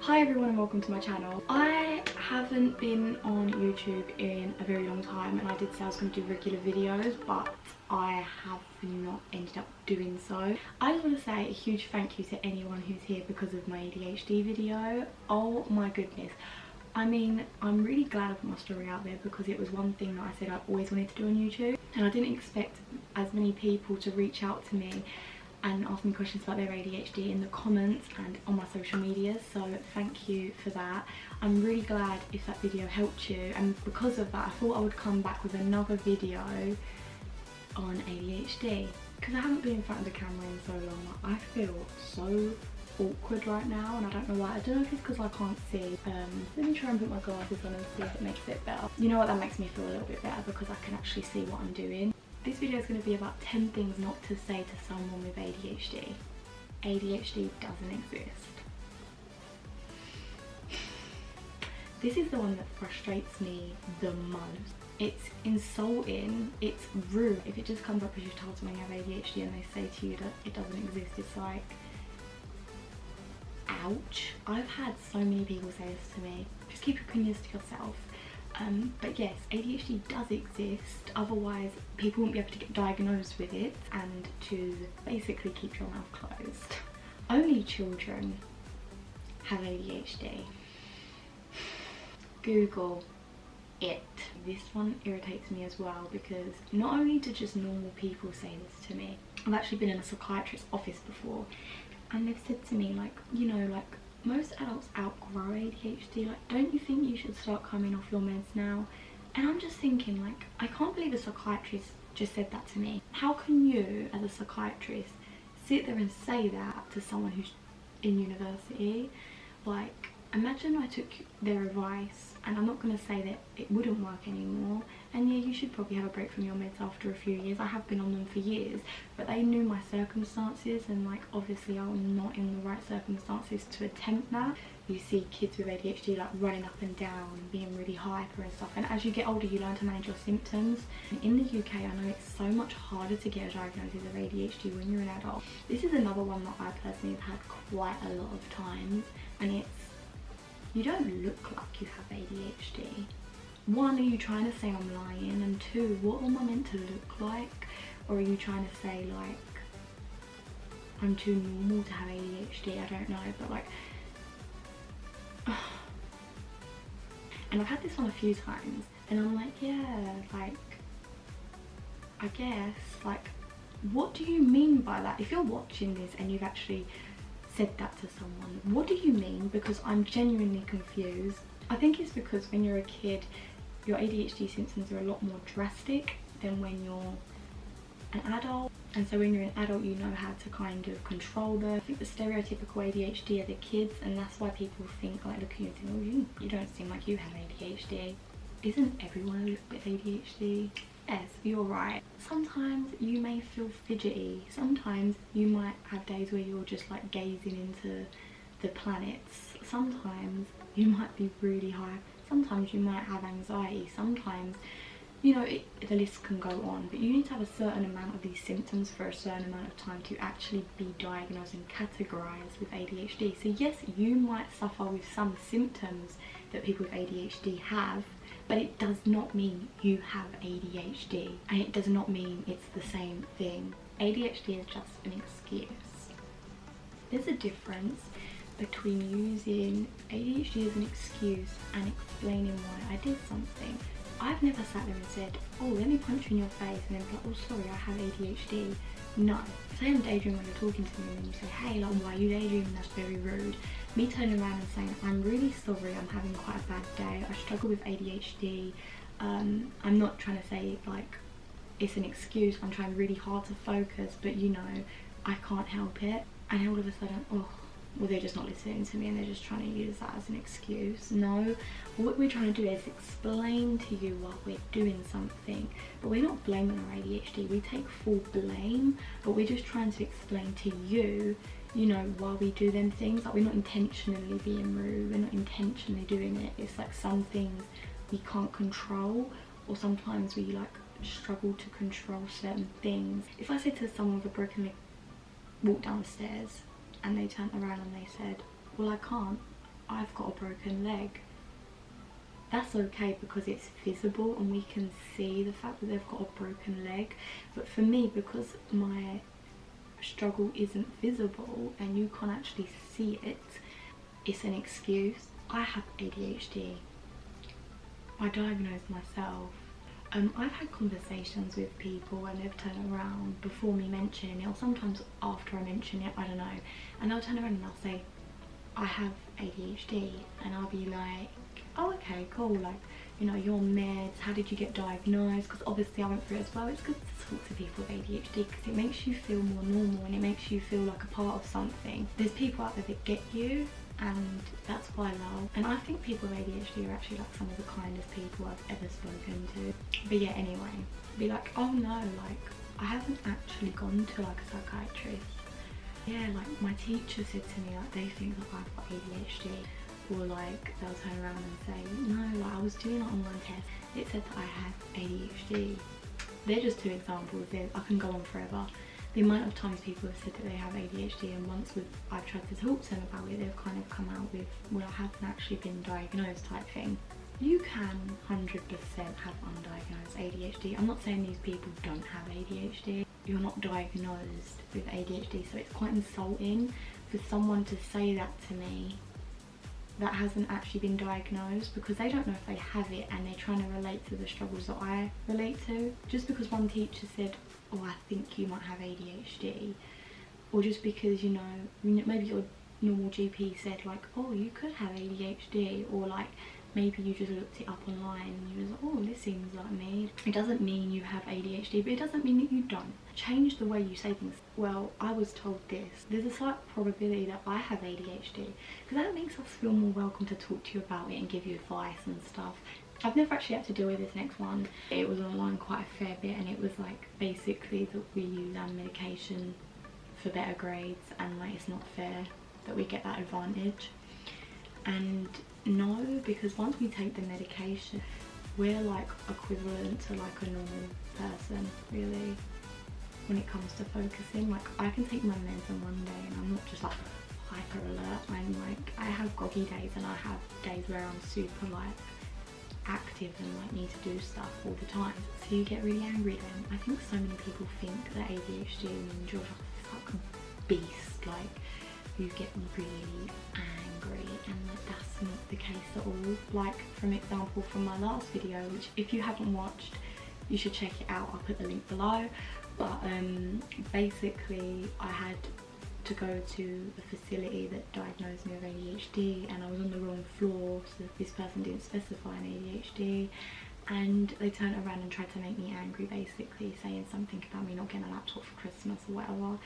Hi everyone and welcome to my channel. I haven't been on YouTube in a very long time, and I did say I was going to do regular videos, but I have not ended up doing so. I just want to say a huge thank you to anyone who's here because of my ADHD video. Oh my goodness. I mean, I'm really glad I put my story out there because it was one thing that I said I always wanted to do on YouTube, and I didn't expect as many people to reach out to me and ask me questions about their ADHD in the comments and on my social media, so thank you for that. I'm really glad if that video helped you, and because of that I thought I would come back with another video on ADHD because I haven't been in front of the camera in so long. I feel so awkward right now and I don't know why. I don't know if it's because I can't see. Let me try and put my glasses on and see if it makes it better. You know what, that makes me feel a little bit better because I can actually see what I'm doing. This video is going to be about 10 things not to say to someone with ADHD. ADHD doesn't exist. This is the one that frustrates me the most. It's insulting, it's rude. If it just comes up because you've told someone you have ADHD and they say to you that it doesn't exist, it's like, ouch. I've had so many people say this to me. Just keep your opinions to yourself. But yes, ADHD does exist, otherwise people won't be able to get diagnosed with it and to basically keep your mouth closed. Only children have ADHD. Google it. This one irritates me as well because not only do just normal people say this to me, I've actually been in a psychiatrist's office before and they've said to me, like, you know, like, most adults outgrow ADHD, like, don't you think you should start coming off your meds now? And I'm just thinking, like, I can't believe a psychiatrist just said that to me. How can you, as a psychiatrist, sit there and say that to someone who's in university? Like, imagine I took their advice, and I'm not going to say that it wouldn't work anymore, and yeah, you should probably have a break from your meds after a few years. I have been on them for years, but they knew my circumstances, and like, obviously I'm not in the right circumstances to attempt that. You see kids with ADHD like running up and down and being really hyper and stuff, and as you get older you learn to manage your symptoms. And in the UK I know it's so much harder to get a diagnosis of ADHD when you're an adult. This is another one that I personally have had quite a lot of times, and it's, you don't look like you have ADHD. One, are you trying to say I'm lying? And two, what am I meant to look like? Or are you trying to say like I'm too normal to have ADHD? I don't know, but like and I've had this one a few times and I'm like, yeah, like, I guess, like, what do you mean by that? If you're watching this and you've actually said that to someone, what do you mean? Because I'm genuinely confused. I think it's because when you're a kid your ADHD symptoms are a lot more drastic than when you're an adult, and so when you're an adult you know how to kind of control them. I think the stereotypical ADHD are the kids, and that's why people think, like, look at you and think, oh, you don't seem like you have ADHD. Isn't everyone a little bit ADHD? Yes, you're right. Sometimes you may feel fidgety. Sometimes you might have days where you're just like gazing into the planets. Sometimes you might be really high. Sometimes you might have anxiety. Sometimes, you know, the list can go on, but you need to have a certain amount of these symptoms for a certain amount of time to actually be diagnosed and categorised with ADHD. So yes, you might suffer with some symptoms that people with ADHD have, but it does not mean you have ADHD, and it does not mean it's the same thing. ADHD is just an excuse. There's a difference between using ADHD as an excuse and explaining why I did something. I've never sat there and said, oh, let me punch you in your face, and then be like, oh, sorry, I have ADHD. No. Say I'm daydreaming when you're talking to me and you say, hey, like, why are you daydreaming? That's very rude. Me turning around and saying, I'm really sorry, I'm having quite a bad day, I struggle with ADHD. I'm not trying to say like it's an excuse, I'm trying really hard to focus, but you know, I can't help it. And all of a sudden, oh, well, they're just not listening to me and they're just trying to use that as an excuse. No, what we're trying to do is explain to you while we're doing something, but we're not blaming our ADHD. We take full blame, but we're just trying to explain to you, you know, while we do them things. Like, we're not intentionally being rude, we're not intentionally doing it. It's like some things we can't control, or sometimes we like struggle to control certain things. If I said to someone with a broken leg, walk down the stairs, and they turned around and they said, well, I can't, I've got a broken leg. That's okay because it's visible and we can see the fact that they've got a broken leg. But for me, because my struggle isn't visible and you can't actually see it, it's an excuse. I have ADHD. I diagnosed myself. I've had conversations with people and they've turned around before me mentioning it, or sometimes after I mention it, I don't know, and they'll turn around and they'll say, I have ADHD, and I'll be like, oh okay, cool, like, you know, you're on meds, how did you get diagnosed? Because obviously I went through it as well. It's good to talk to people with ADHD because it makes you feel more normal and it makes you feel like a part of something. There's people out there that get you, and that's what I love. And I think people with ADHD are actually like some of the kindest people I've ever spoken to. But yeah, anyway, be like, oh no, like I haven't actually gone to like a psychiatrist. Yeah, like my teacher said to me like they think that I've got ADHD, or like they'll turn around and say, no, like I was doing an online test, it said that I have ADHD. They're just two examples. I can go on forever. The amount of times people have said that they have ADHD, and once I've tried to talk to them about it, they've kind of come out with, well, I haven't actually been diagnosed type thing. You can 100% have undiagnosed ADHD. I'm not saying these people don't have ADHD. You're not diagnosed with ADHD, so it's quite insulting for someone to say that to me that hasn't actually been diagnosed, because they don't know if they have it and they're trying to relate to the struggles that I relate to. Just because one teacher said, oh, I think you might have ADHD, or just because, you know, maybe your normal GP said like, oh, you could have ADHD, or like maybe you just looked it up online and you was like, oh, this seems like me. It doesn't mean you have ADHD, but it doesn't mean that you don't. Change the way you say things. Well, I was told this. There's a slight probability that I have ADHD, because that makes us feel more welcome to talk to you about it and give you advice and stuff. I've never actually had to deal with this next one. It was online quite a fair bit, and it was like basically that we use our medication for better grades, and like it's not fair that we get that advantage. And no, because once we take the medication, we're like equivalent to like a normal person, really, when it comes to focusing. Like I can take my meds on one day and I'm not just like hyper alert. I'm like, I have groggy days and I have days where I'm super like active and like need to do stuff all the time. So you get really angry then. I think so many people think that ADHD means you're like a beast, like you get really angry, and like that's not the case at all. Like, for example, from my last video, which if you haven't watched, you should check it out, I'll put the link below. But basically I had to go to a facility that diagnosed me with ADHD, and I was on the wrong floor, so this person didn't specify an ADHD, and they turned around and tried to make me angry, basically saying something about me not getting a laptop for Christmas or whatever.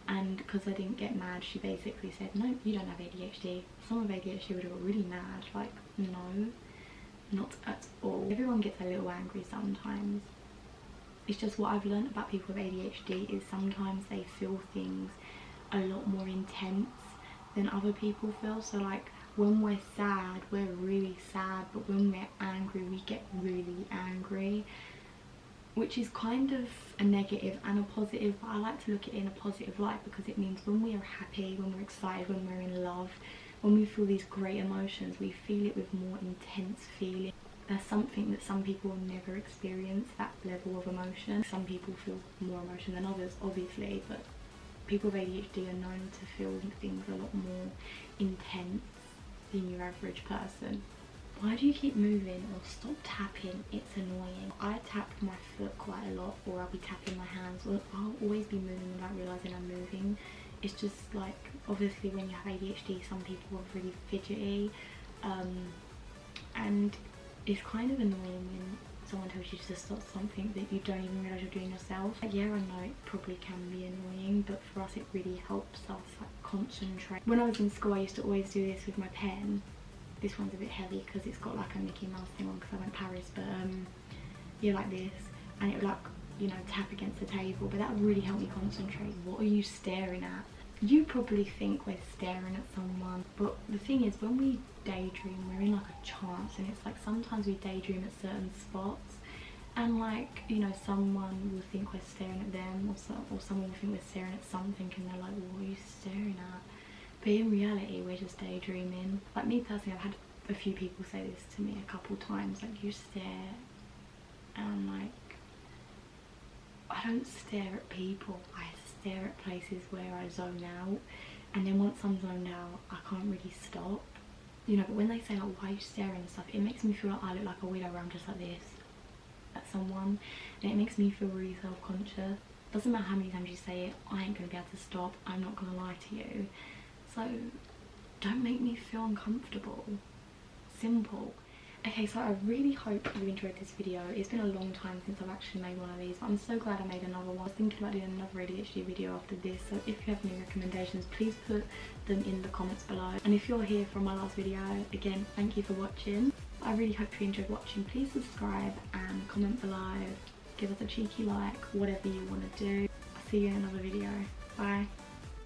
And because I didn't get mad, she basically said, no, you don't have ADHD. Someone with ADHD would have got really mad. Like, no, not at all. Everyone gets a little angry sometimes. It's just what I've learned about people with ADHD is sometimes they feel things a lot more intense than other people feel. So like when we're sad, we're really sad, but when we're angry, we get really angry, which is kind of a negative and a positive. But I like to look at it in a positive light, because it means when we are happy, when we're excited, when we're in love, when we feel these great emotions, we feel it with more intense feeling. That's something that some people will never experience, that level of emotion. Some people feel more emotion than others, obviously, but people with ADHD are known to feel things a lot more intense than your average person. Why do you keep moving? Or stop tapping, it's annoying. I tap my foot quite a lot, or I'll be tapping my hands, or I'll always be moving without realising I'm moving. It's just like, obviously when you have ADHD, some people are really fidgety, and it's kind of annoying when someone tells you to stop something that you don't even realise you're doing yourself. Yeah, I know it probably can be annoying, but for us it really helps us like concentrate. When I was in school, I used to always do this with my pen. This one's a bit heavy because it's got like a Mickey Mouse thing on because I went Paris, but yeah, like this, and it would like, you know, tap against the table, but that would really help me concentrate. What are you staring at? You probably think we're staring at someone, but the thing is, when we daydream, we're in like a trance, and it's like sometimes we daydream at certain spots, and like, you know, someone will think we're staring at them, or someone will think we're staring at something, and they're like, what are you staring at? But in reality, we're just daydreaming. Like me personally, I've had a few people say this to me a couple times, like, you stare, and I'm like, I don't stare at people, I stare at places where I zone out, and then once I'm zoned out, I can't really stop, you know. But when they say like, why are you staring and stuff, it makes me feel like I look like a weirdo where I'm just like this at someone, and it makes me feel really self-conscious. Doesn't matter how many times you say it, I ain't gonna be able to stop, I'm not gonna lie to you. So don't make me feel uncomfortable. Simple. Okay, so I really hope you enjoyed this video. It's been a long time since I've actually made one of these, but I'm so glad I made another one. I was thinking about doing another ADHD video after this, so if you have any recommendations, please put them in the comments below. And if you're here from my last video, again, thank you for watching. I really hope you enjoyed watching. Please subscribe and comment below. Give us a cheeky like, whatever you want to do. I'll see you in another video. Bye.